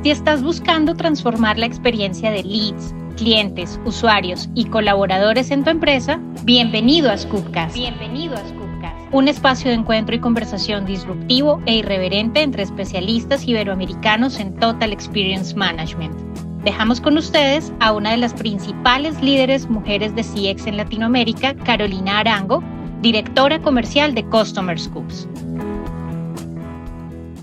Si estás buscando transformar la experiencia de leads, clientes, usuarios y colaboradores en tu empresa, bienvenido a Scoopcast. Un espacio de encuentro y conversación disruptivo e irreverente entre especialistas iberoamericanos en Total Experience Management. Dejamos con ustedes a una de las principales líderes mujeres de CX en Latinoamérica, Carolina Arango, directora comercial de Customer Scoops.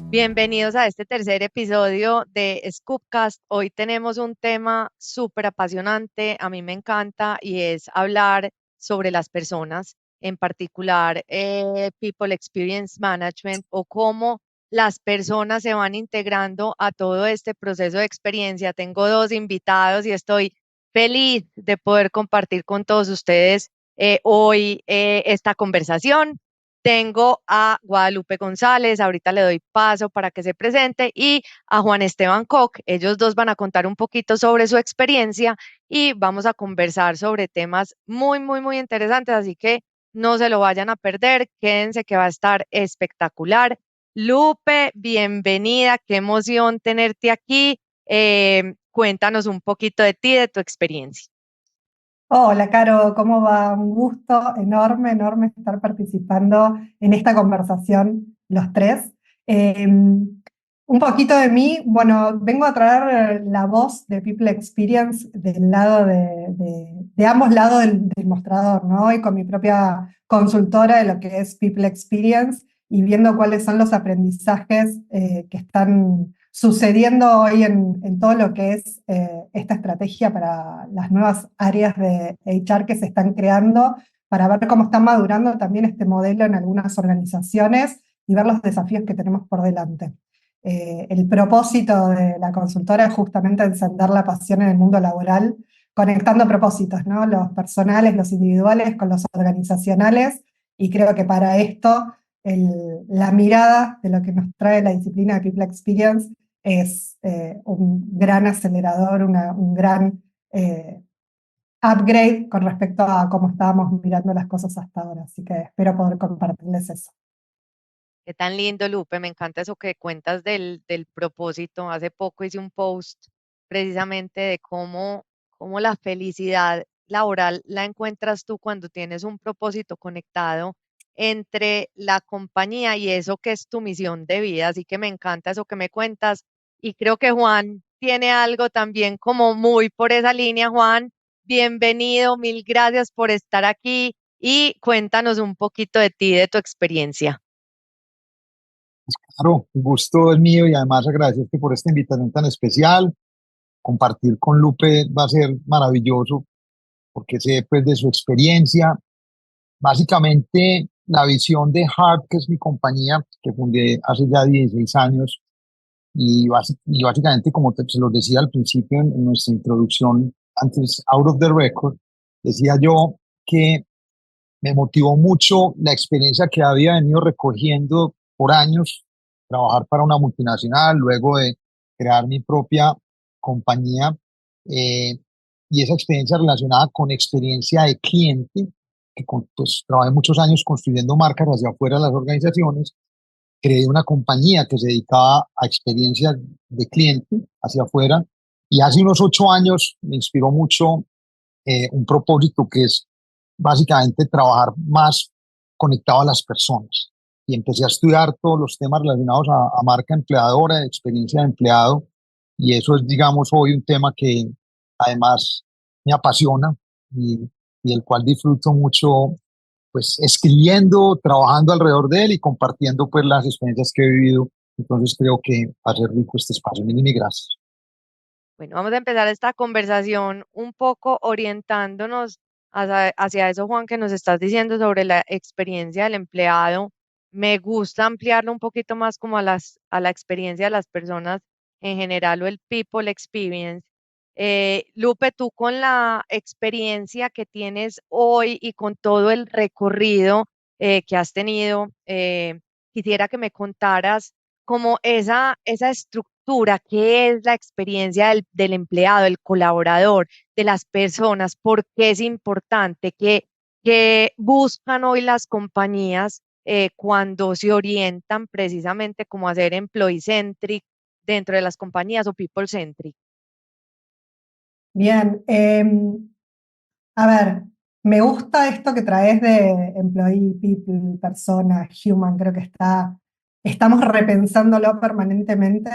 Bienvenidos a este tercer episodio de Scoopcast. Hoy tenemos un tema súper apasionante, a mí me encanta, y es hablar sobre las personas, en particular People Experience Management, o cómo las personas se van integrando a todo este proceso de experiencia. Tengo dos invitados y estoy feliz de poder compartir con todos ustedes hoy esta conversación. Tengo a Guadalupe González, ahorita le doy paso para que se presente, y a Juan Esteban Koch. Ellos dos van a contar un poquito sobre su experiencia y vamos a conversar sobre temas muy interesantes, así que no se lo vayan a perder, quédense que va a estar espectacular. Lupe, bienvenida, qué emoción tenerte aquí. Cuéntanos un poquito de ti, de tu experiencia. Hola, Caro, ¿cómo va? Un gusto enorme estar participando en esta conversación, los tres. Un poquito de mí, bueno, vengo a traer la voz de People Experience del lado de ambos lados del mostrador, ¿no? Y con mi propia consultora de lo que es People Experience y viendo cuáles son los aprendizajes que están sucediendo hoy en todo lo que es esta estrategia para las nuevas áreas de HR que se están creando, para ver cómo está madurando también este modelo en algunas organizaciones y ver los desafíos que tenemos por delante. El propósito de la consultora es justamente encender la pasión en el mundo laboral, conectando propósitos, ¿no? Los personales, los individuales con los organizacionales, y creo que para esto la mirada de lo que nos trae la disciplina de People Experience es un gran acelerador, un gran upgrade con respecto a cómo estábamos mirando las cosas hasta ahora. Así que espero poder compartirles eso. Qué tan lindo, Lupe, me encanta eso que cuentas del propósito. Hace poco hice un post precisamente de cómo la felicidad laboral la encuentras tú cuando tienes un propósito conectado entre la compañía y eso que es tu misión de vida. Así que me encanta eso que me cuentas, y creo que Juan tiene algo también como muy por esa línea. Juan, bienvenido, mil gracias por estar aquí y cuéntanos un poquito de ti, de tu experiencia. Claro, el gusto es mío y además agradecerte por esta invitación tan especial. Compartir con Lupe va a ser maravilloso porque sé pues de su experiencia. Básicamente la visión de Heart, que es mi compañía que fundé hace ya 16 años, y básicamente como se los decía al principio en nuestra introducción, antes out of the record, decía yo que me motivó mucho la experiencia que había venido recogiendo por años, trabajar para una multinacional, luego de crear mi propia compañía, eh, y esa experiencia relacionada con experiencia de cliente, que pues trabajé muchos años construyendo marcas hacia afuera de las organizaciones, creé una compañía que se dedicaba a experiencias de cliente hacia afuera, y hace unos 8 años me inspiró mucho un propósito que es básicamente trabajar más conectado a las personas. Y empecé a estudiar todos los temas relacionados a marca empleadora, experiencia de empleado, y eso es, digamos, hoy un tema que además me apasiona y, y el cual disfruto mucho, pues escribiendo, trabajando alrededor de él y compartiendo pues las experiencias que he vivido. Entonces creo que va a ser rico este espacio. Mil gracias. Bueno, vamos a empezar esta conversación un poco orientándonos hacia eso, Juan, que nos estás diciendo sobre la experiencia del empleado. Me gusta ampliarlo un poquito más como a la experiencia de las personas en general, o el people experience. Lupe, tú con la experiencia que tienes hoy y con todo el recorrido que has tenido, quisiera que me contaras como esa estructura, qué es la experiencia del empleado, del colaborador, de las personas, por qué es importante, que buscan hoy las compañías cuando se orientan precisamente como a ser employee centric, dentro de las compañías o people centric? Bien, a ver, me gusta esto que traes de employee, people, persona, human, creo que estamos repensándolo permanentemente.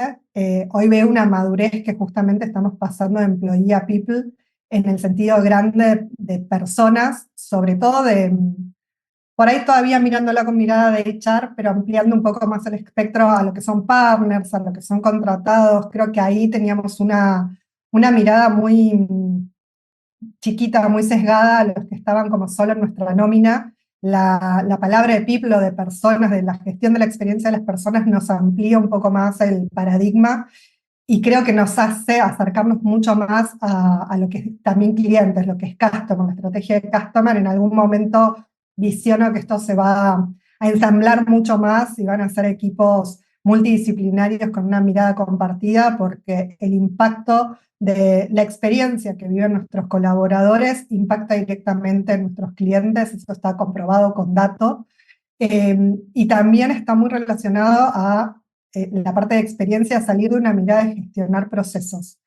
Hoy veo una madurez que justamente estamos pasando de employee a people en el sentido grande de personas, sobre todo por ahí todavía mirándolo con mirada de HR, pero ampliando un poco más el espectro a lo que son partners, a lo que son contratados. Creo que ahí teníamos una mirada muy chiquita, muy sesgada a los que estaban como solo en nuestra nómina. La palabra de people o de personas, de la gestión de la experiencia de las personas, nos amplía un poco más el paradigma y creo que nos hace acercarnos mucho más a lo que es también clientes, lo que es customer, la estrategia de customer. En algún momento visiono que esto se va a ensamblar mucho más y van a ser equipos multidisciplinarios con una mirada compartida, porque el impacto de la experiencia que viven nuestros colaboradores impacta directamente en nuestros clientes, eso está comprobado con datos, y también está muy relacionado a la parte de experiencia, salir de una mirada de gestionar procesos.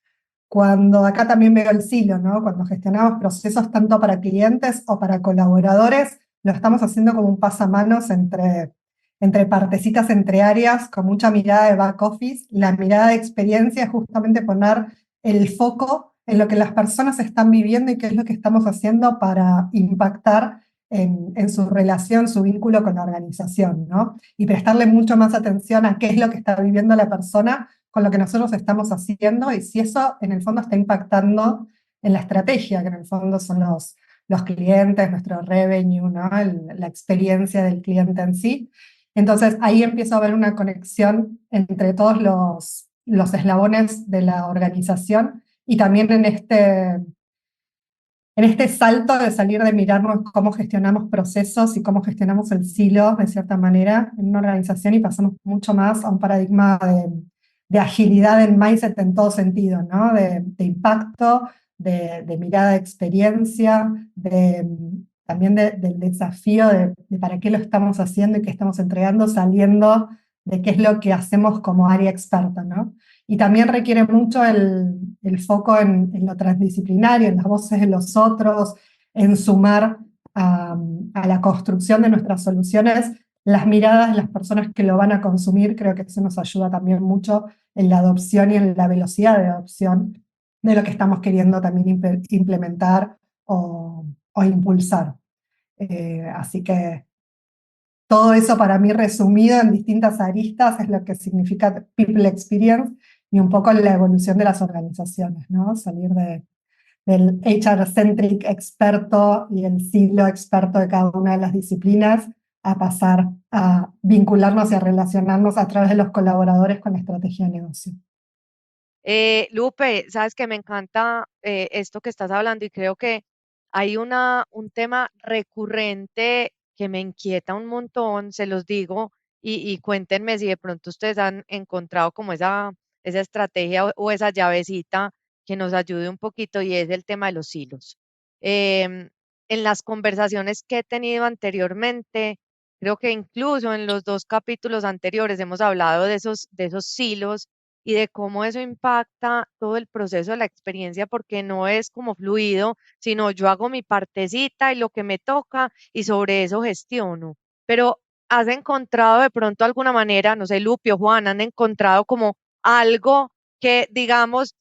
Cuando acá también veo el silo, ¿no? Cuando gestionamos procesos tanto para clientes o para colaboradores, lo estamos haciendo como un pasamanos entre partecitas, entre áreas, con mucha mirada de back office. La mirada de experiencia es justamente poner el foco en lo que las personas están viviendo y qué es lo que estamos haciendo para impactar en su relación, su vínculo con la organización, ¿no? Y prestarle mucho más atención a qué es lo que está viviendo la persona con lo que nosotros estamos haciendo y si eso en el fondo está impactando en la estrategia, que en el fondo son los clientes, nuestro revenue, ¿no? La experiencia del cliente en sí. Entonces ahí empiezo a ver una conexión entre todos los eslabones de la organización y también en este salto de salir de mirarnos cómo gestionamos procesos y cómo gestionamos el silo, de cierta manera, en una organización y pasamos mucho más a un paradigma de agilidad en mindset en todo sentido, ¿no? De impacto, de mirada de experiencia, también del desafío de para qué lo estamos haciendo y qué estamos entregando, saliendo de qué es lo que hacemos como área experta, ¿no? Y también requiere mucho el foco en lo transdisciplinario, en las voces de los otros, en sumar a la construcción de nuestras soluciones las miradas de las personas que lo van a consumir. Creo que eso nos ayuda también mucho en la adopción y en la velocidad de adopción de lo que estamos queriendo también implementar o impulsar. Así que todo eso para mí resumido en distintas aristas es lo que significa People Experience y un poco la evolución de las organizaciones, ¿no? Salir del HR-centric experto y el silo experto de cada una de las disciplinas a pasar a vincularnos y a relacionarnos a través de los colaboradores con la estrategia de negocio. Lupe, sabes que me encanta esto que estás hablando y creo que hay un tema recurrente que me inquieta un montón, se los digo, y cuéntenme si de pronto ustedes han encontrado como esa estrategia o esa llavecita que nos ayude un poquito y es el tema de los silos. Em, en las conversaciones que he tenido anteriormente, creo que incluso en los dos capítulos anteriores hemos hablado de esos silos y de cómo eso impacta todo el proceso de la experiencia, porque no es como fluido, sino yo hago mi partecita y lo que me toca y sobre eso gestiono. Pero has encontrado de pronto alguna manera, no sé, Lupio, Juan, han encontrado como algo que digamos,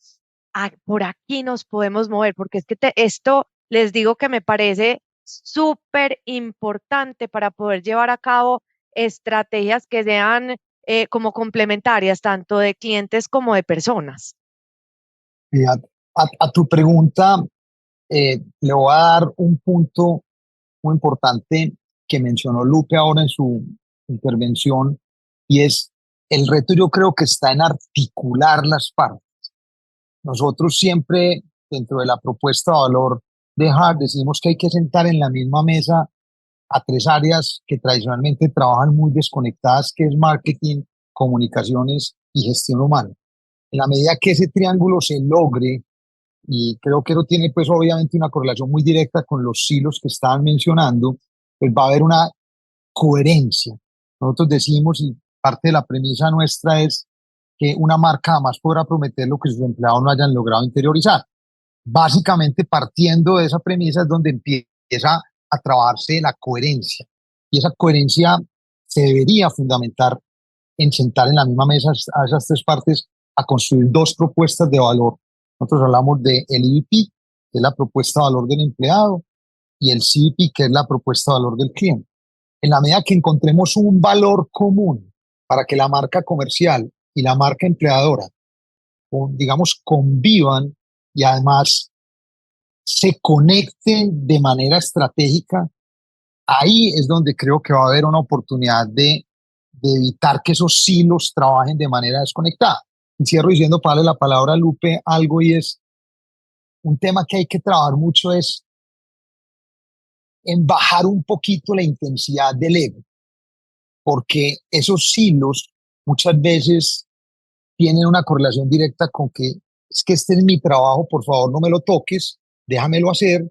por aquí nos podemos mover, porque es que esto les digo que me parece súper importante para poder llevar a cabo estrategias que sean como complementarias, tanto de clientes como de personas. Y a tu pregunta, le voy a dar un punto muy importante que mencionó Lupe ahora en su intervención, y es el reto. Yo creo que está en articular las partes. Nosotros siempre, dentro de la propuesta de valor de Hart, decimos que hay que sentar en la misma mesa a tres áreas que tradicionalmente trabajan muy desconectadas, que es marketing, comunicaciones y gestión humana. En la medida que ese triángulo se logre, y creo que eso tiene pues obviamente una correlación muy directa con los silos que estaban mencionando, pues va a haber una coherencia. Nosotros decimos, y parte de la premisa nuestra es que una marca jamás podrá prometer lo que sus empleados no hayan logrado interiorizar. Básicamente, partiendo de esa premisa es donde empieza a trabajarse la coherencia. Y esa coherencia se debería fundamentar en sentar en la misma mesa a esas tres partes a construir dos propuestas de valor. Nosotros hablamos de el EVP, que es la propuesta de valor del empleado, y el CVP, que es la propuesta de valor del cliente. En la medida que encontremos un valor común para que la marca comercial y la marca empleadora, digamos, convivan y además se conecten de manera estratégica, ahí es donde creo que va a haber una oportunidad de evitar que esos silos trabajen de manera desconectada. Y cierro diciendo, para darle la palabra a Lupe algo, y es un tema que hay que trabajar mucho, es en bajar un poquito la intensidad del ego, porque esos silos muchas veces tienen una correlación directa con que es que este es mi trabajo, por favor no me lo toques, déjamelo hacer,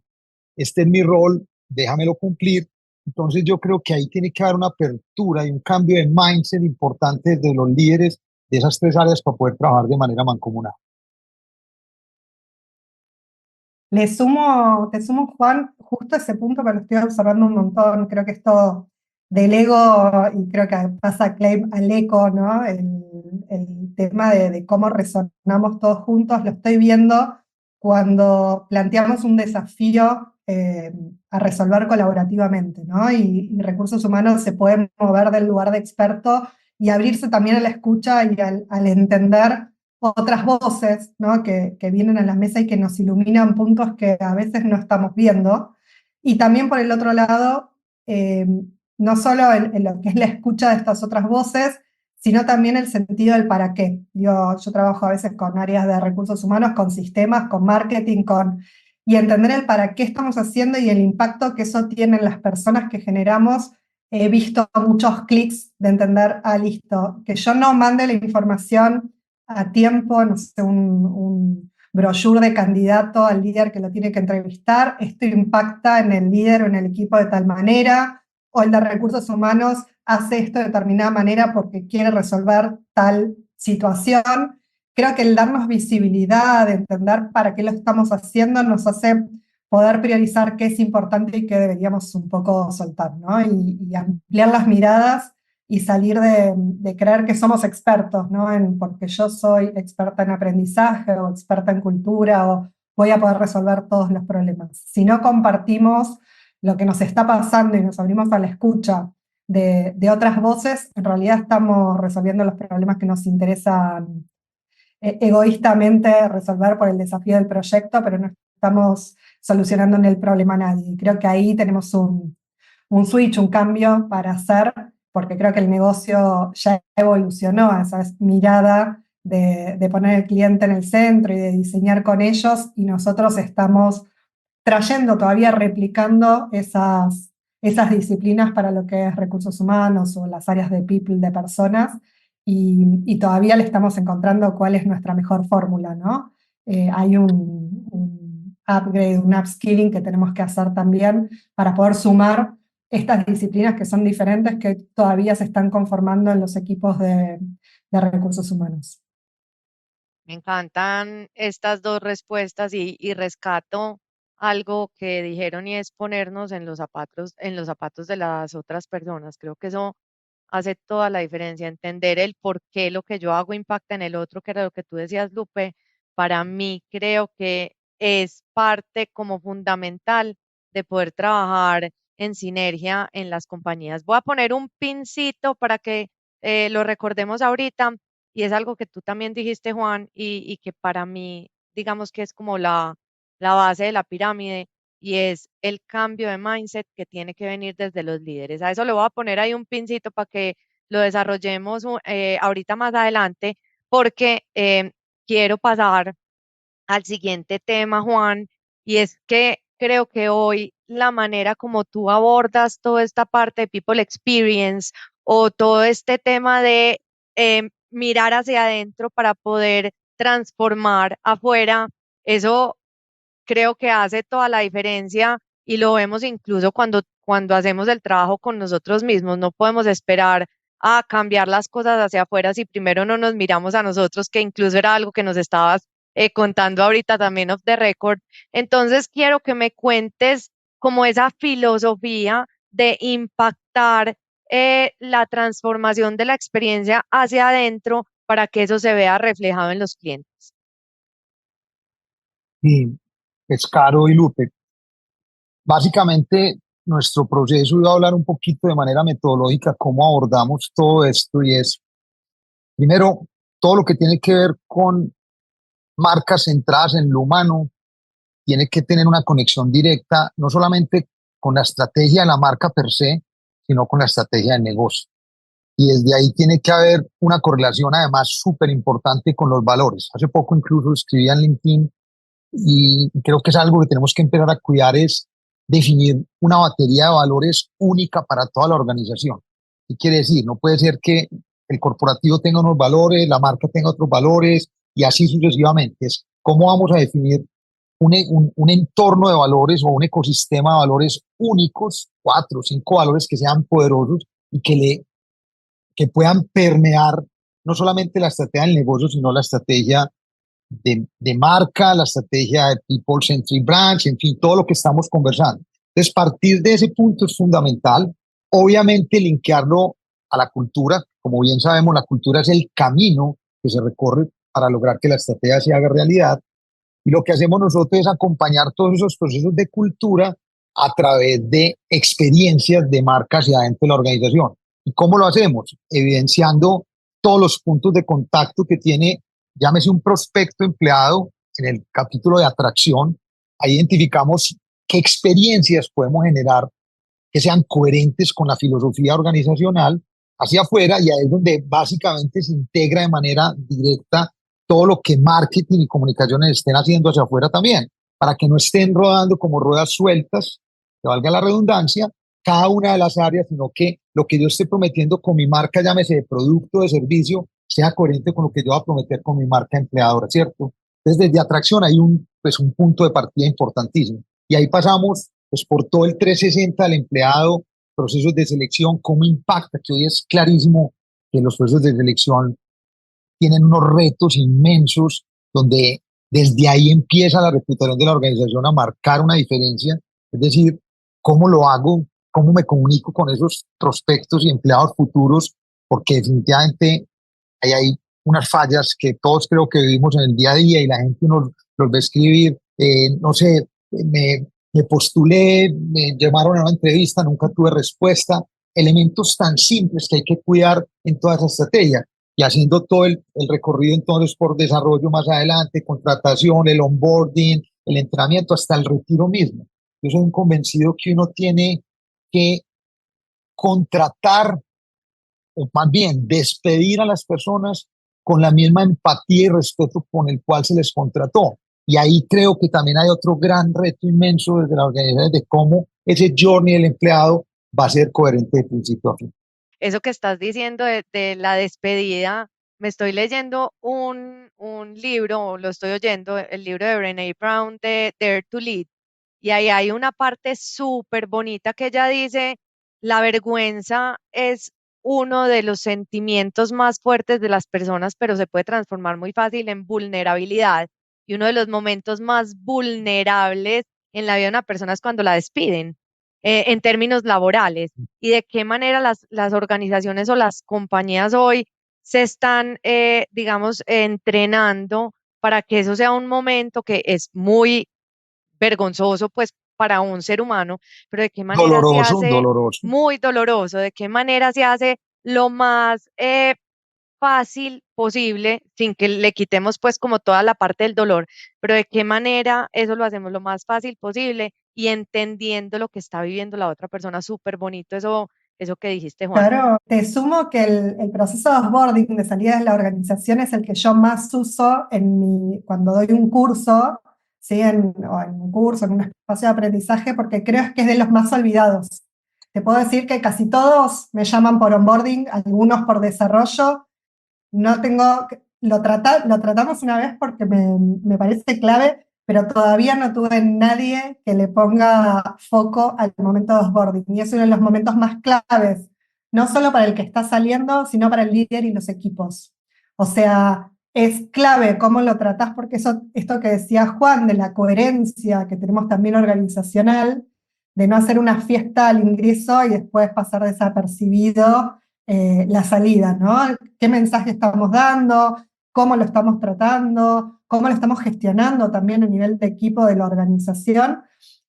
este es mi rol, déjamelo cumplir. Entonces yo creo que ahí tiene que haber una apertura y un cambio de mindset importante de los líderes de esas tres áreas para poder trabajar de manera mancomunada. Te sumo, Juan, justo ese punto, pero lo estoy observando un montón. Creo que esto del ego, y creo que pasa claim al eco, ¿no? El tema de cómo resonamos todos juntos, lo estoy viendo cuando planteamos un desafío a resolver colaborativamente, ¿no? Y recursos humanos se pueden mover del lugar de experto y abrirse también a la escucha y al entender otras voces, ¿no? que vienen a la mesa y que nos iluminan puntos que a veces no estamos viendo. Y también por el otro lado, eh, no solo en lo que es la escucha de estas otras voces, sino también el sentido del para qué. Yo trabajo a veces con áreas de recursos humanos, con sistemas, con marketing, y entender el para qué estamos haciendo y el impacto que eso tiene en las personas que generamos. He visto muchos clics de entender, listo, que yo no mande la información a tiempo, no sé, un brochure de candidato al líder que lo tiene que entrevistar, esto impacta en el líder o en el equipo de tal manera, o el de recursos humanos hace esto de determinada manera porque quiere resolver tal situación. Creo que el darnos visibilidad, de entender para qué lo estamos haciendo, nos hace poder priorizar qué es importante y qué deberíamos un poco soltar, ¿no? Y ampliar las miradas y salir de creer que somos expertos, ¿no? Porque yo soy experta en aprendizaje o experta en cultura o voy a poder resolver todos los problemas. Si no compartimos lo que nos está pasando y nos abrimos a la escucha de otras voces, en realidad estamos resolviendo los problemas que nos interesan egoístamente resolver por el desafío del proyecto, pero no estamos solucionando el problema a nadie. Creo que ahí tenemos un switch, un cambio para hacer, porque creo que el negocio ya evolucionó a esa mirada de poner al cliente en el centro y de diseñar con ellos, y nosotros estamos trayendo, todavía replicando esas disciplinas para lo que es recursos humanos o las áreas de people, de personas, y todavía le estamos encontrando cuál es nuestra mejor fórmula, ¿no? Hay un upgrade, un upskilling que tenemos que hacer también para poder sumar estas disciplinas que son diferentes, que todavía se están conformando en los equipos de recursos humanos. Me encantan estas dos respuestas y rescato algo que dijeron y es ponernos en los zapatos de las otras personas. Creo que eso hace toda la diferencia, entender el por qué lo que yo hago impacta en el otro, que era lo que tú decías, Lupe. Para mí creo que es parte como fundamental de poder trabajar en sinergia en las compañías. Voy a poner un pincito para que lo recordemos ahorita, y es algo que tú también dijiste, Juan, y que para mí, digamos que es como la base de la pirámide, y es el cambio de mindset que tiene que venir desde los líderes. A eso le voy a poner ahí un pincito para que lo desarrollemos ahorita más adelante, porque quiero pasar al siguiente tema, Juan, y es que creo que hoy la manera como tú abordas toda esta parte de People Experience o todo este tema de mirar hacia adentro para poder transformar afuera, eso creo que hace toda la diferencia, y lo vemos incluso cuando hacemos el trabajo con nosotros mismos. No podemos esperar a cambiar las cosas hacia afuera si primero no nos miramos a nosotros, que incluso era algo que nos estabas contando ahorita también off the record. Entonces quiero que me cuentes como esa filosofía de impactar la transformación de la experiencia hacia adentro para que eso se vea reflejado en los clientes. Y es Caro y Lupe. Básicamente, nuestro proceso, iba a hablar un poquito de manera metodológica cómo abordamos todo esto y es, primero, todo lo que tiene que ver con marcas centradas en lo humano, tiene que tener una conexión directa, no solamente con la estrategia de la marca per se, sino con la estrategia del negocio. Y desde ahí tiene que haber una correlación además súper importante con los valores. Hace poco incluso escribí en LinkedIn y creo que es algo que tenemos que empezar a cuidar, es definir una batería de valores única para toda la organización. ¿Qué quiere decir? No puede ser que el corporativo tenga unos valores, la marca tenga otros valores y así sucesivamente. Es cómo vamos a definir un entorno de valores o un ecosistema de valores únicos, 4 o 5 valores que sean poderosos y que puedan permear no solamente la estrategia del negocio, sino la estrategia de marca, la estrategia de People Centric Branch, en fin, todo lo que estamos conversando. Entonces, partir de ese punto es fundamental. Obviamente, linkearlo a la cultura. Como bien sabemos, la cultura es el camino que se recorre para lograr que la estrategia se haga realidad. Y lo que hacemos nosotros es acompañar todos esos procesos de cultura a través de experiencias de marca hacia adentro de la organización. ¿Y cómo lo hacemos? Evidenciando todos los puntos de contacto que tiene, llámese un prospecto empleado, en el capítulo de atracción, ahí identificamos qué experiencias podemos generar que sean coherentes con la filosofía organizacional hacia afuera, y ahí es donde básicamente se integra de manera directa todo lo que marketing y comunicaciones estén haciendo hacia afuera también, para que no estén rodando como ruedas sueltas, que valga la redundancia, cada una de las áreas, sino que lo que yo esté prometiendo con mi marca, llámese de producto o de servicio, sea coherente con lo que yo voy a prometer con mi marca empleadora, ¿cierto? Entonces, desde atracción hay un punto de partida importantísimo. Y ahí pasamos pues, por todo el 360 del empleado, procesos de selección, cómo impacta, que hoy es clarísimo que los procesos de selección tienen unos retos inmensos, donde desde ahí empieza la reputación de la organización a marcar una diferencia, es decir, cómo lo hago, cómo me comunico con esos prospectos y empleados futuros, porque definitivamente ahí hay unas fallas que todos creo que vivimos en el día a día y la gente nos va a escribir, no sé, me postulé, me llamaron a una entrevista, nunca tuve respuesta, elementos tan simples que hay que cuidar en toda esa estrategia y haciendo todo el recorrido entonces por desarrollo más adelante, contratación, el onboarding, el entrenamiento, hasta el retiro mismo. Yo soy un convencido que uno tiene que contratar o más bien despedir a las personas con la misma empatía y respeto con el cual se les contrató. Y ahí creo que también hay otro gran reto inmenso desde la organización de cómo ese journey del empleado va a ser coherente de principio a fin. Eso que estás diciendo de la despedida, me estoy leyendo un libro, o lo estoy oyendo, el libro de Brené Brown de Dare to Lead, y ahí hay una parte súper bonita que ella dice, la vergüenza es uno de los sentimientos más fuertes de las personas, pero se puede transformar muy fácil en vulnerabilidad. Y uno de los momentos más vulnerables en la vida de una persona es cuando la despiden, en términos laborales. Y de qué manera las organizaciones o las compañías hoy se están, digamos, entrenando para que eso sea un momento que es muy vergonzoso, pues, para un ser humano, pero de qué manera se Doloroso, hace doloroso. muy doloroso, de qué manera se hace lo más fácil posible, sin que le quitemos pues como toda la parte del dolor, pero de qué manera eso lo hacemos lo más fácil posible y entendiendo lo que está viviendo la otra persona. Súper bonito eso que dijiste, Juan. Claro, te sumo que el proceso de offboarding de salida de la organización es el que yo más uso cuando doy un curso, ¿sí? O en un curso, en un espacio de aprendizaje, porque creo que es de los más olvidados. Te puedo decir que casi todos me llaman por onboarding, algunos por desarrollo. No tengo, lo tratamos una vez porque me parece clave, pero todavía no tuve nadie que le ponga foco al momento de offboarding. Y es uno de los momentos más claves no solo para el que está saliendo, sino para el líder y los equipos. O sea, es clave cómo lo tratás, porque esto que decía Juan, de la coherencia que tenemos también organizacional, de no hacer una fiesta al ingreso y después pasar desapercibido la salida, ¿no? ¿Qué mensaje estamos dando? ¿Cómo lo estamos tratando? ¿Cómo lo estamos gestionando también a nivel de equipo de la organización?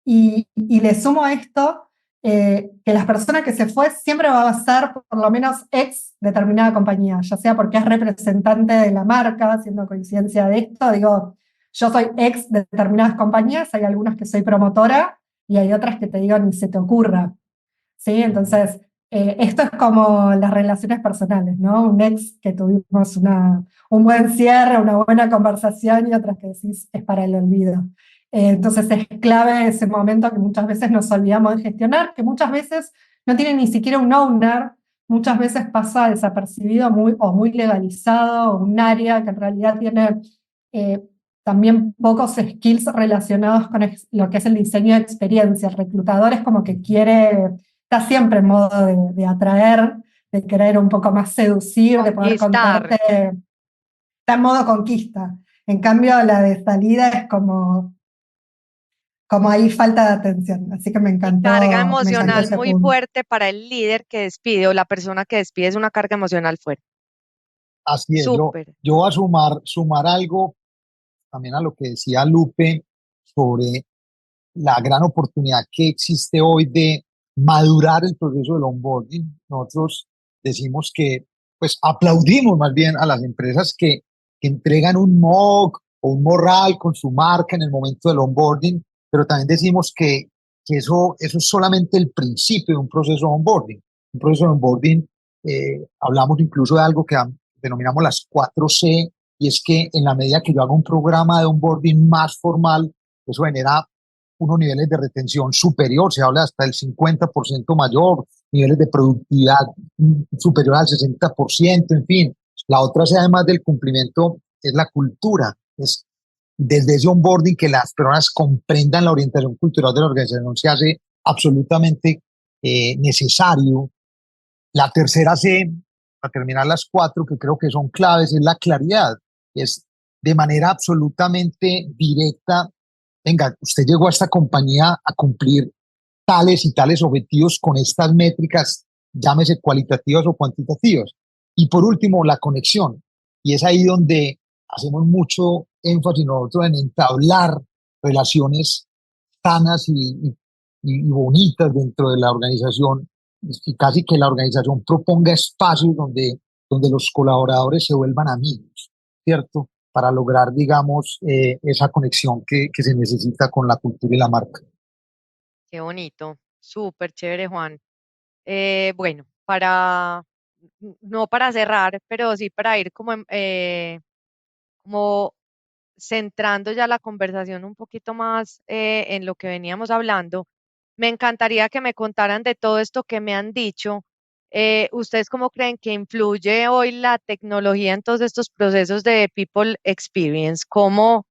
Y le sumo a esto que las personas que se fue siempre va a ser por lo menos ex determinada compañía, ya sea porque es representante de la marca, haciendo coincidencia de esto, digo, yo soy ex de determinadas compañías, hay algunas que soy promotora y hay otras que te digo ni se te ocurra, ¿sí? Entonces, esto es como las relaciones personales, ¿no? Un ex que tuvimos un buen cierre, una buena conversación y otras que decís es para el olvido. Entonces es clave ese momento que muchas veces nos olvidamos de gestionar, que muchas veces no tiene ni siquiera un owner, muchas veces pasa desapercibido o muy legalizado, o un área que en realidad tiene eh, también pocos skills relacionados con lo que es el diseño de experiencia. El reclutador es como que está siempre en modo de atraer, de querer un poco más seducir, de poder Conquistar. contarte, está en modo conquista. En cambio, la de salida es como ahí falta de atención. Así que me Y encantó, carga me encantó emocional ese muy punto. fuerte para el líder que despide o la persona que despide es una carga emocional fuerte. Así es, Súper. yo voy a sumar algo también a lo que decía Lupe sobre la gran oportunidad que existe hoy de madurar el proceso del onboarding. Nosotros decimos que, pues aplaudimos más bien a las empresas que entregan un mock o un morral con su marca en el momento del onboarding, pero también decimos que eso es solamente el principio de un proceso de onboarding. Un proceso de onboarding, hablamos incluso de algo que denominamos las 4C, y es que en la medida que yo haga un programa de onboarding más formal, eso genera unos niveles de retención superior, se habla hasta del 50% mayor, niveles de productividad superior al 60%, en fin. La otra, además del cumplimiento, es la cultura. Es desde ese onboarding que las personas comprendan la orientación cultural de la organización se hace absolutamente necesario. La tercera C, para terminar las cuatro, que creo que son claves, es la claridad. Es de manera absolutamente directa: venga, usted llegó a esta compañía a cumplir tales y tales objetivos con estas métricas, llámese cualitativas o cuantitativas. Y por último, la conexión. Y es ahí donde hacemos mucho énfasis nosotros en entablar relaciones sanas y bonitas dentro de la organización, y casi que la organización proponga espacios donde los colaboradores se vuelvan amigos, ¿cierto? Para lograr, digamos, esa conexión que se necesita con la cultura y la marca. Qué bonito. Súper chévere, Juan. Bueno, no para cerrar, pero sí para ir como centrando ya la conversación un poquito más en lo que veníamos hablando, me encantaría que me contaran de todo esto que me han dicho. ¿Ustedes cómo creen que influye hoy la tecnología en todos estos procesos de people experience? ¿Cómo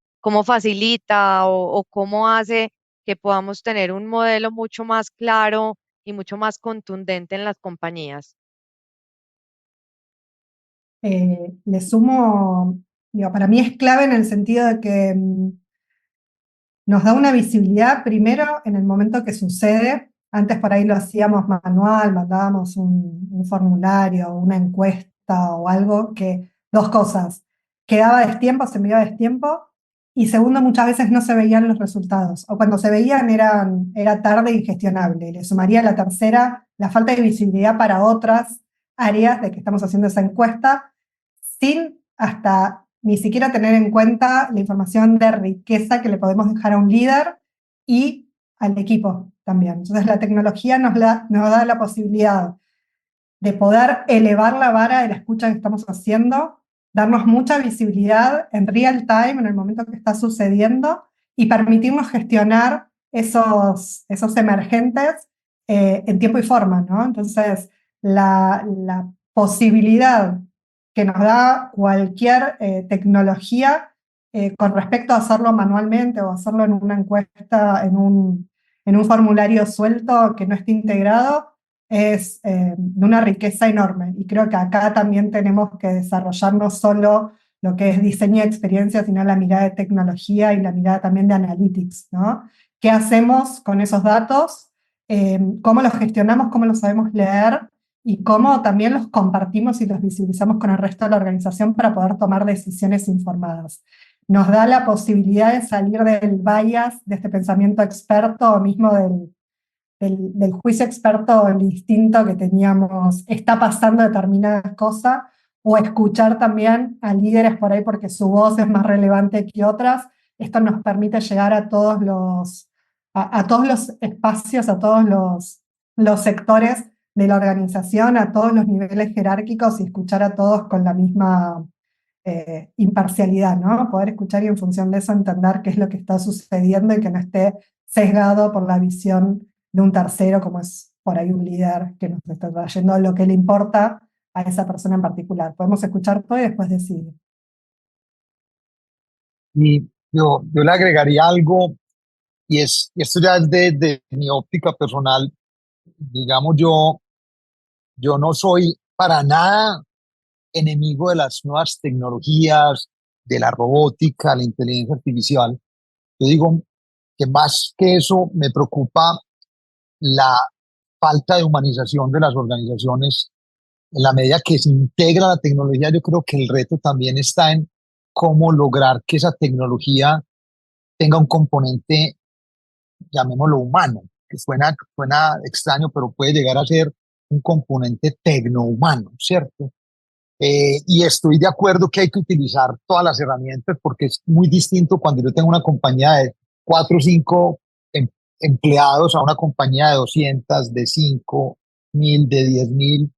facilita o cómo hace que podamos tener un modelo mucho más claro y mucho más contundente en las compañías? Le sumo, digo, para mí es clave en el sentido de que nos da una visibilidad primero en el momento que sucede. Antes por ahí lo hacíamos manual, mandábamos un formulario, una encuesta o algo que, dos cosas, quedaba destiempo, se enviaba destiempo, y segundo, muchas veces no se veían los resultados, o cuando se veían era tarde e ingestionable. Le sumaría la tercera, la falta de visibilidad para otras áreas de que estamos haciendo esa encuesta, sin hasta ni siquiera tener en cuenta la información de riqueza que le podemos dejar a un líder y al equipo también. Entonces la tecnología nos da la posibilidad de poder elevar la vara de la escucha que estamos haciendo, darnos mucha visibilidad en real time, en el momento que está sucediendo, y permitirnos gestionar esos emergentes en tiempo y forma, ¿no? Entonces, la posibilidad que nos da cualquier tecnología con respecto a hacerlo manualmente o hacerlo en una encuesta, en un formulario suelto que no esté integrado, es de una riqueza enorme. Y creo que acá también tenemos que desarrollar no solo lo que es diseño de experiencia, sino la mirada de tecnología y la mirada también de analytics, ¿no? ¿Qué hacemos con esos datos? ¿Cómo los gestionamos? ¿Cómo los sabemos leer? Y cómo también los compartimos y los visibilizamos con el resto de la organización para poder tomar decisiones informadas. Nos da la posibilidad de salir del bias, de este pensamiento experto o mismo del juicio experto, el instinto que teníamos, está pasando determinadas cosas, o escuchar también a líderes por ahí porque su voz es más relevante que otras. Esto nos permite llegar a todos los espacios, a todos los sectores de la organización, a todos los niveles jerárquicos y escuchar a todos con la misma imparcialidad, ¿no? Poder escuchar y en función de eso entender qué es lo que está sucediendo y que no esté sesgado por la visión de un tercero, como es por ahí un líder que nos está trayendo lo que le importa a esa persona en particular. Podemos escuchar todo y después decidir. Y yo le agregaría algo, y esto ya es de mi óptica personal. Digamos, yo no soy para nada enemigo de las nuevas tecnologías, de la robótica, la inteligencia artificial. Yo digo que más que eso me preocupa la falta de humanización de las organizaciones. En la medida que se integra la tecnología, yo creo que el reto también está en cómo lograr que esa tecnología tenga un componente, llamémoslo humano, que suena extraño, pero puede llegar a ser un componente tecnohumano, ¿cierto? Y estoy de acuerdo que hay que utilizar todas las herramientas porque es muy distinto cuando yo tengo una compañía de 4 o 5 em- empleados a una compañía de 200, de 5.000, de 10.000,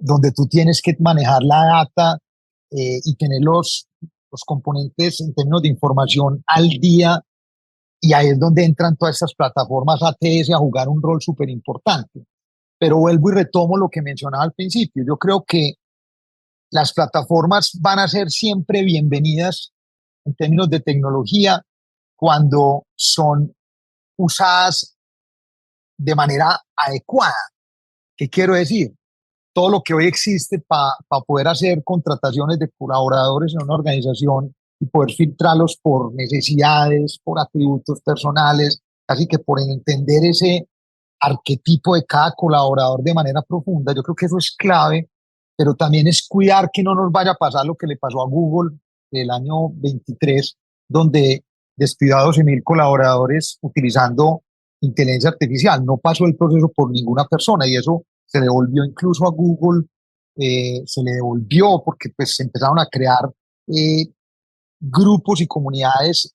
donde tú tienes que manejar la data y tener los componentes en términos de información al día. Y ahí es donde entran todas estas plataformas ATS a jugar un rol súper importante. Pero vuelvo y retomo lo que mencionaba al principio. Yo creo que las plataformas van a ser siempre bienvenidas en términos de tecnología cuando son usadas de manera adecuada. ¿Qué quiero decir? Todo lo que hoy existe para poder hacer contrataciones de colaboradores en una organización y poder filtrarlos por necesidades, por atributos personales, así que por entender ese arquetipo de cada colaborador de manera profunda. Yo creo que eso es clave, pero también es cuidar que no nos vaya a pasar lo que le pasó a Google el año 23, donde despidió a 12.000 colaboradores utilizando inteligencia artificial. No pasó el proceso por ninguna persona y eso se devolvió incluso a Google, se le devolvió porque pues se empezaron a crear eh, grupos y comunidades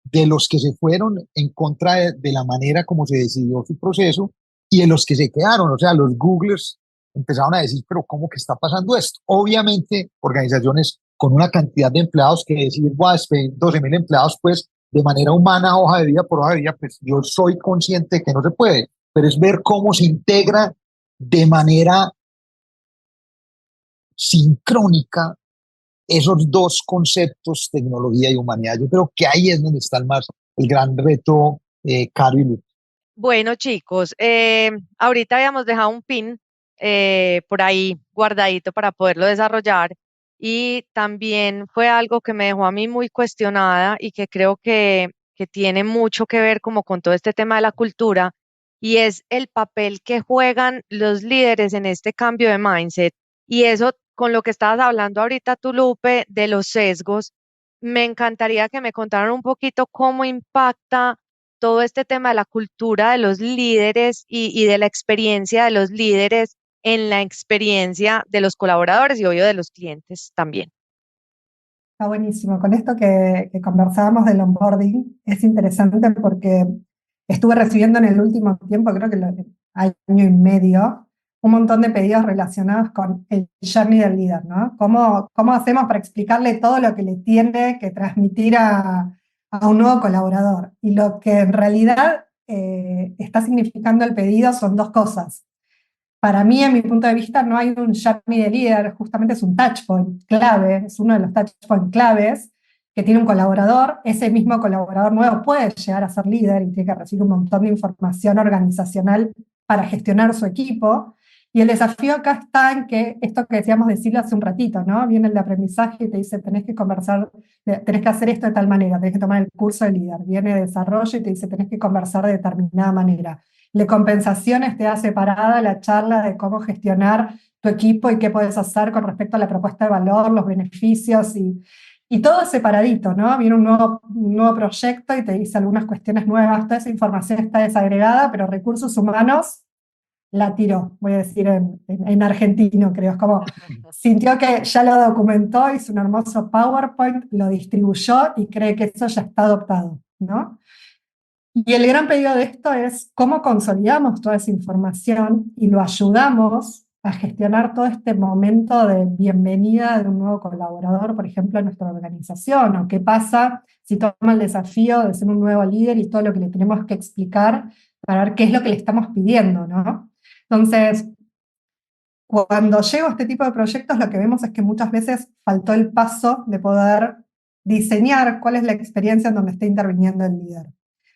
de los que se fueron en contra de la manera como se decidió su proceso y de los que se quedaron. O sea, los Googlers empezaron a decir, pero ¿cómo que está pasando esto? Obviamente, organizaciones con una cantidad de empleados que decir, voy a despedir 12.000 empleados, pues de manera humana, hoja de vida por hoja de vida, pues yo soy consciente de que no se puede, pero es ver cómo se integra de manera sincrónica esos dos conceptos, tecnología y humanidad. Yo creo que ahí es donde está el gran reto, Caro y Luz. Bueno, chicos, ahorita habíamos dejado un pin por ahí guardadito para poderlo desarrollar y también fue algo que me dejó a mí muy cuestionada y que creo que tiene mucho que ver como con todo este tema de la cultura y es el papel que juegan los líderes en este cambio de mindset. Y eso con lo que estabas hablando ahorita, tú, Lupe, de los sesgos, me encantaría que me contaran un poquito cómo impacta todo este tema de la cultura de los líderes y de la experiencia de los líderes en la experiencia de los colaboradores y obvio de los clientes también. Está buenísimo. Con esto que conversábamos del onboarding, es interesante porque estuve recibiendo en el último tiempo, creo que año y medio, un montón de pedidos relacionados con el journey del líder, ¿no? ¿Cómo hacemos para explicarle todo lo que le tiene que transmitir a un nuevo colaborador? Y lo que en realidad está significando el pedido son dos cosas. Para mí, en mi punto de vista, no hay un journey de líder, justamente es un touch point clave, es uno de los touch point claves que tiene un colaborador. Ese mismo colaborador nuevo puede llegar a ser líder y tiene que recibir un montón de información organizacional para gestionar su equipo. Y el desafío acá está en que esto que decíamos de Silo hace un ratito, ¿no? Viene el de aprendizaje y te dice, tenés que conversar, tenés que hacer esto de tal manera, tenés que tomar el curso de líder. Viene de desarrollo y te dice, tenés que conversar de determinada manera. De compensaciones te da separada la charla de cómo gestionar tu equipo y qué puedes hacer con respecto a la propuesta de valor, los beneficios y todo separadito, ¿no? Viene un nuevo proyecto y te dice algunas cuestiones nuevas, toda esa información está desagregada, pero recursos humanos la tiró, voy a decir en argentino, creo. Es como, sintió que ya lo documentó, hizo un hermoso PowerPoint, lo distribuyó y cree que eso ya está adoptado, ¿no? Y el gran pedido de esto es cómo consolidamos toda esa información y lo ayudamos a gestionar todo este momento de bienvenida de un nuevo colaborador, por ejemplo, en nuestra organización, o qué pasa si toma el desafío de ser un nuevo líder y todo lo que le tenemos que explicar para ver qué es lo que le estamos pidiendo, ¿no? Entonces, cuando llego a este tipo de proyectos, lo que vemos es que muchas veces faltó el paso de poder diseñar cuál es la experiencia en donde está interviniendo el líder.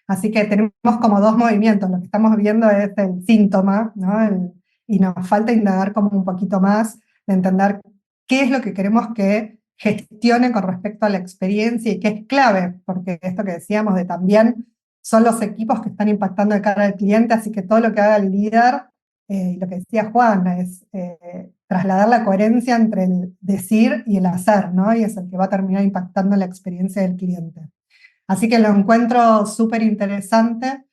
Así que tenemos como dos movimientos. Lo que estamos viendo es el síntoma, ¿no? Y nos falta indagar como un poquito más de entender qué es lo que queremos que gestione con respecto a la experiencia y qué es clave, porque esto que decíamos de también son los equipos que están impactando de cara al cliente, así que todo lo que haga el líder, y lo que decía Juan, es trasladar la coherencia entre el decir y el hacer, ¿no? Y es el que va a terminar impactando la experiencia del cliente. Así que lo encuentro súper interesante.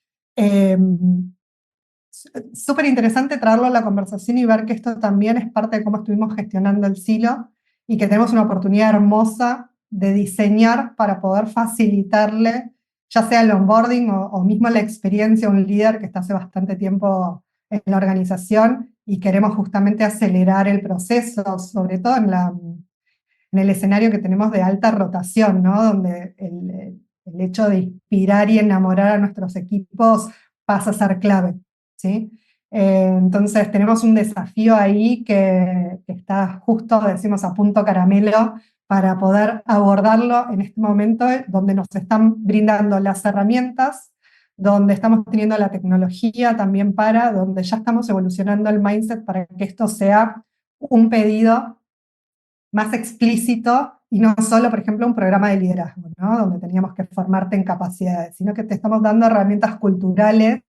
Súper interesante traerlo a la conversación y ver que esto también es parte de cómo estuvimos gestionando el silo y que tenemos una oportunidad hermosa de diseñar para poder facilitarle, ya sea el onboarding o mismo la experiencia a un líder que está hace bastante tiempo en la organización y queremos justamente acelerar el proceso, sobre todo en el escenario que tenemos de alta rotación, ¿no? Donde el hecho de inspirar y enamorar a nuestros equipos pasa a ser clave, ¿sí? Entonces tenemos un desafío ahí que está justo, decimos, a punto caramelo para poder abordarlo en este momento donde nos están brindando las herramientas, donde estamos teniendo la tecnología también donde ya estamos evolucionando el mindset para que esto sea un pedido más explícito y no solo, por ejemplo, un programa de liderazgo, ¿no? Donde teníamos que formarte en capacidades, sino que te estamos dando herramientas culturales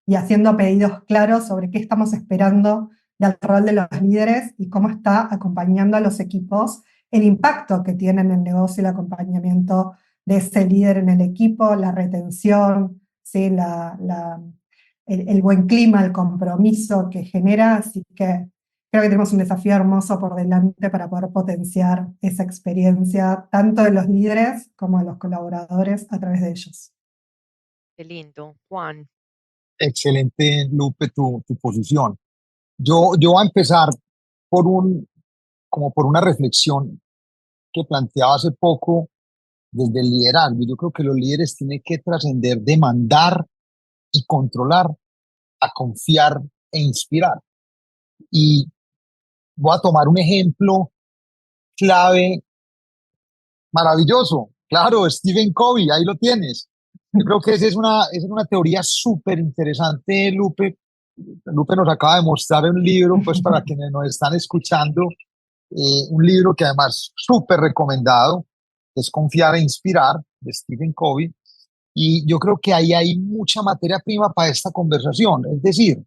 y haciendo pedidos claros sobre qué estamos esperando del rol de los líderes y cómo está acompañando a los equipos, el impacto que tiene en el negocio y el acompañamiento de ese líder en el equipo, la retención, ¿sí? El buen clima, el compromiso que genera, así que creo que tenemos un desafío hermoso por delante para poder potenciar esa experiencia, tanto de los líderes como de los colaboradores a través de ellos. Qué lindo, Juan. Excelente, Lupe, tu posición. Yo voy a empezar como por una reflexión que planteaba hace poco desde el liderazgo. Yo creo que los líderes tienen que trascender de mandar y controlar a confiar e inspirar. Y voy a tomar un ejemplo clave, maravilloso. Claro, Stephen Covey, ahí lo tienes. Yo creo que esa es una teoría súper interesante, Lupe. Lupe nos acaba de mostrar un libro, pues para quienes nos están escuchando, un libro que además súper recomendado, es Confiar e Inspirar, de Stephen Covey. Y yo creo que ahí hay mucha materia prima para esta conversación. Es decir,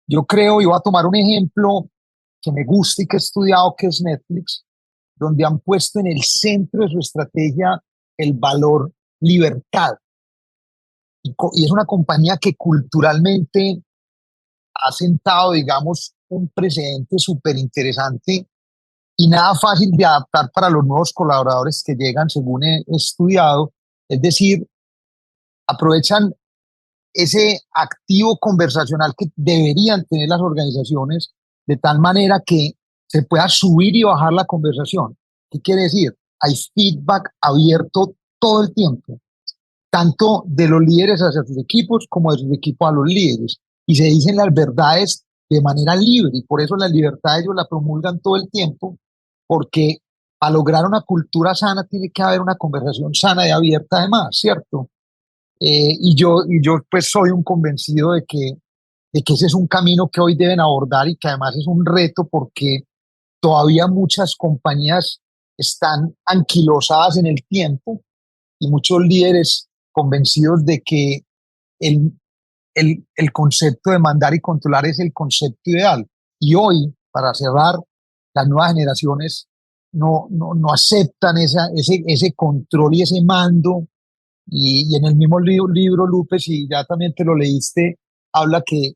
yo creo, y voy a tomar un ejemplo que me gusta y que he estudiado, que es Netflix, donde han puesto en el centro de su estrategia el valor libertad. Y es una compañía que culturalmente ha sentado, digamos, un precedente súper interesante y nada fácil de adaptar para los nuevos colaboradores que llegan, según he estudiado. Es decir, aprovechan ese activo conversacional que deberían tener las organizaciones de tal manera que se pueda subir y bajar la conversación. ¿Qué quiere decir? Hay feedback abierto todo el tiempo, tanto de los líderes hacia sus equipos como de sus equipos a los líderes. Y se dicen las verdades de manera libre y por eso la libertad ellos la promulgan todo el tiempo, porque para lograr una cultura sana tiene que haber una conversación sana y abierta además, ¿cierto? Y yo pues soy un convencido de que de que ese es un camino que hoy deben abordar y que además es un reto porque todavía muchas compañías están anquilosadas en el tiempo y muchos líderes convencidos de que el, el concepto de mandar y controlar es el concepto ideal. Y hoy, para cerrar, las nuevas generaciones no aceptan ese control y ese mando. Y en el mismo libro, Lupe, si ya también te lo leíste, habla que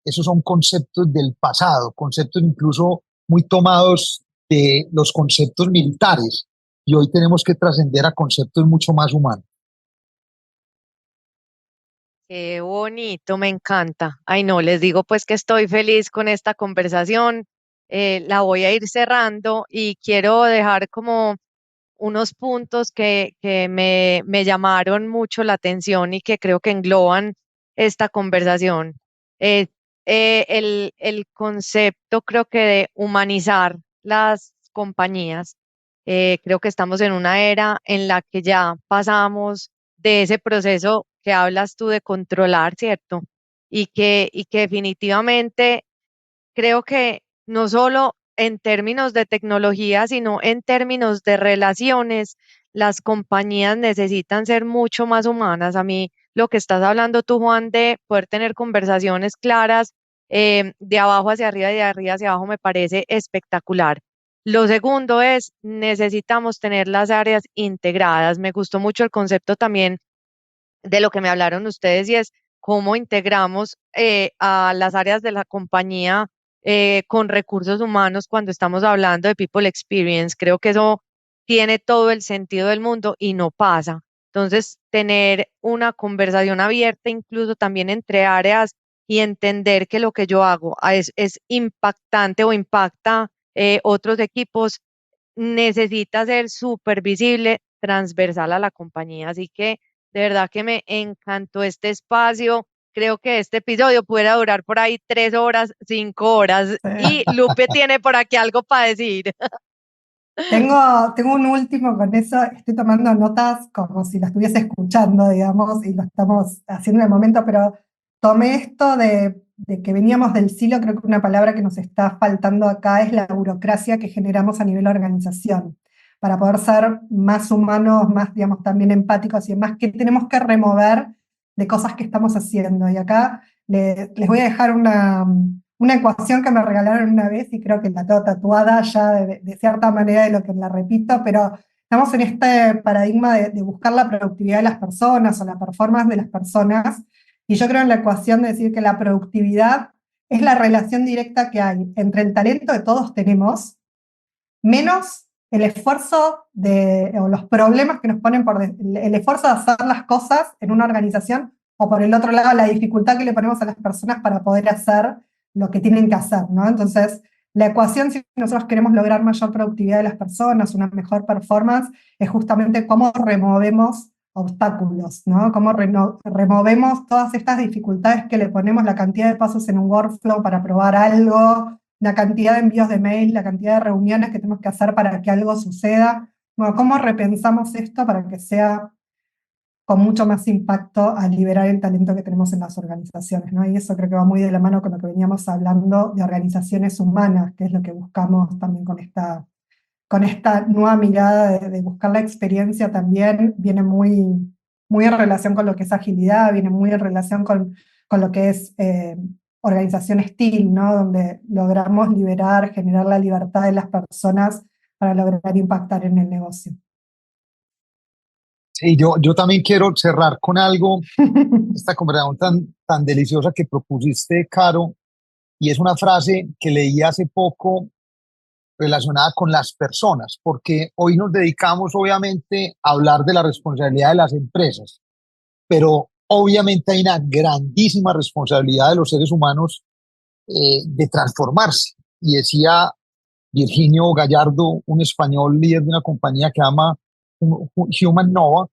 esos son conceptos del pasado, conceptos incluso muy tomados de los conceptos militares. Y hoy tenemos que trascender a conceptos mucho más humanos. Qué bonito, me encanta. Ay, no, les digo pues que estoy feliz con esta conversación. La voy a ir cerrando y quiero dejar como unos puntos que me llamaron mucho la atención y que creo que engloban esta conversación. Eh, el concepto creo que de humanizar las compañías. Creo que estamos en una era en la que ya pasamos de ese proceso que hablas tú de controlar, ¿cierto? Y que definitivamente creo que no solo en términos de tecnología, sino en términos de relaciones, las compañías necesitan ser mucho más humanas. A mí lo que estás hablando tú, Juan, de poder tener conversaciones claras, de abajo hacia arriba y de arriba hacia abajo, me parece espectacular. Lo segundo es, necesitamos tener las áreas integradas. Me gustó mucho el concepto también de lo que me hablaron ustedes y es cómo integramos a las áreas de la compañía con recursos humanos cuando estamos hablando de People Experience. Creo que eso tiene todo el sentido del mundo y no pasa. Entonces, tener una conversación abierta incluso también entre áreas y entender que lo que yo hago es impactante o impacta otros equipos, necesita ser súper visible, transversal a la compañía. Así que de verdad que me encantó este espacio. Creo que este episodio pudiera durar por ahí 3 horas, 5 horas. Sí. Y Lupe tiene por aquí algo para decir. Tengo un último con eso, estoy tomando notas como si lo estuviese escuchando, digamos, y lo estamos haciendo en el momento, pero tomé esto de que veníamos del silo, creo que una palabra que nos está faltando acá es la burocracia que generamos a nivel organización, para poder ser más humanos, más, digamos, también empáticos y demás, que tenemos que remover de cosas que estamos haciendo. Y acá les voy a dejar una ecuación que me regalaron una vez y creo que la tengo tatuada ya de cierta manera de lo que la repito, pero estamos en este paradigma de buscar la productividad de las personas o la performance de las personas, y yo creo en la ecuación de decir que la productividad es la relación directa que hay entre el talento que todos tenemos, menos el esfuerzo o los problemas que nos ponen el esfuerzo de hacer las cosas en una organización, o por el otro lado la dificultad que le ponemos a las personas para poder hacer lo que tienen que hacer, ¿no? Entonces, la ecuación, si nosotros queremos lograr mayor productividad de las personas, una mejor performance, es justamente cómo removemos obstáculos, ¿no? Cómo removemos todas estas dificultades que le ponemos, la cantidad de pasos en un workflow para probar algo, la cantidad de envíos de mail, la cantidad de reuniones que tenemos que hacer para que algo suceda. Bueno, ¿cómo repensamos esto para que sea con mucho más impacto al liberar el talento que tenemos en las organizaciones, ¿no? Y eso creo que va muy de la mano con lo que veníamos hablando de organizaciones humanas, que es lo que buscamos también con esta nueva mirada de buscar la experiencia también, viene muy en relación con lo que es agilidad, viene muy en relación con lo que es organización STEAM, ¿no? Donde logramos liberar, generar la libertad de las personas para lograr impactar en el negocio. Sí, yo también quiero cerrar con algo, esta conversación tan deliciosa que propusiste, Caro, y es una frase que leí hace poco relacionada con las personas, porque hoy nos dedicamos obviamente a hablar de la responsabilidad de las empresas, pero obviamente hay una grandísima responsabilidad de los seres humanos de transformarse. Y decía Virginio Gallardo, un español líder de una compañía que llama Human Nova,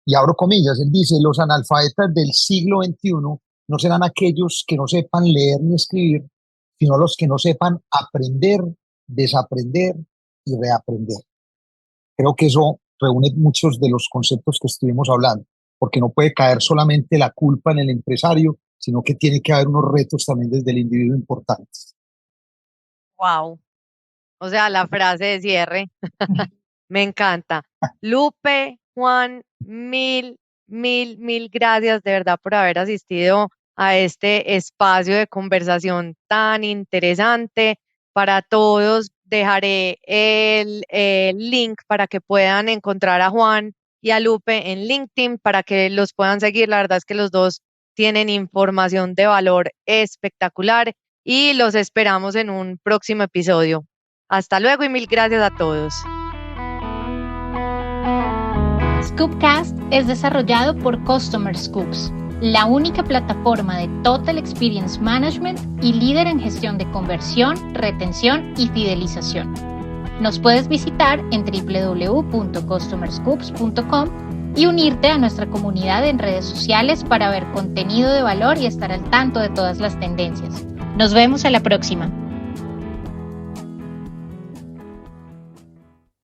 y abro comillas, él dice, los analfabetas del siglo XXI no serán aquellos que no sepan leer ni escribir, sino los que no sepan aprender, desaprender y reaprender. Creo que eso reúne muchos de los conceptos que estuvimos hablando, porque no puede caer solamente la culpa en el empresario, sino que tiene que haber unos retos también desde el individuo importantes. Wow. O sea, la frase de cierre me encanta. Lupe, Juan, mil gracias de verdad por haber asistido a este espacio de conversación tan interesante. Para todos dejaré el link para que puedan encontrar a Juan y a Lupe en LinkedIn para que los puedan seguir. La verdad es que los dos tienen información de valor espectacular y los esperamos en un próximo episodio. Hasta luego y mil gracias a todos. Scoopcast es desarrollado por Customer Scoops, la única plataforma de Total Experience Management y líder en gestión de conversión, retención y fidelización. Nos puedes visitar en www.customerscoops.com y unirte a nuestra comunidad en redes sociales para ver contenido de valor y estar al tanto de todas las tendencias. Nos vemos a la próxima.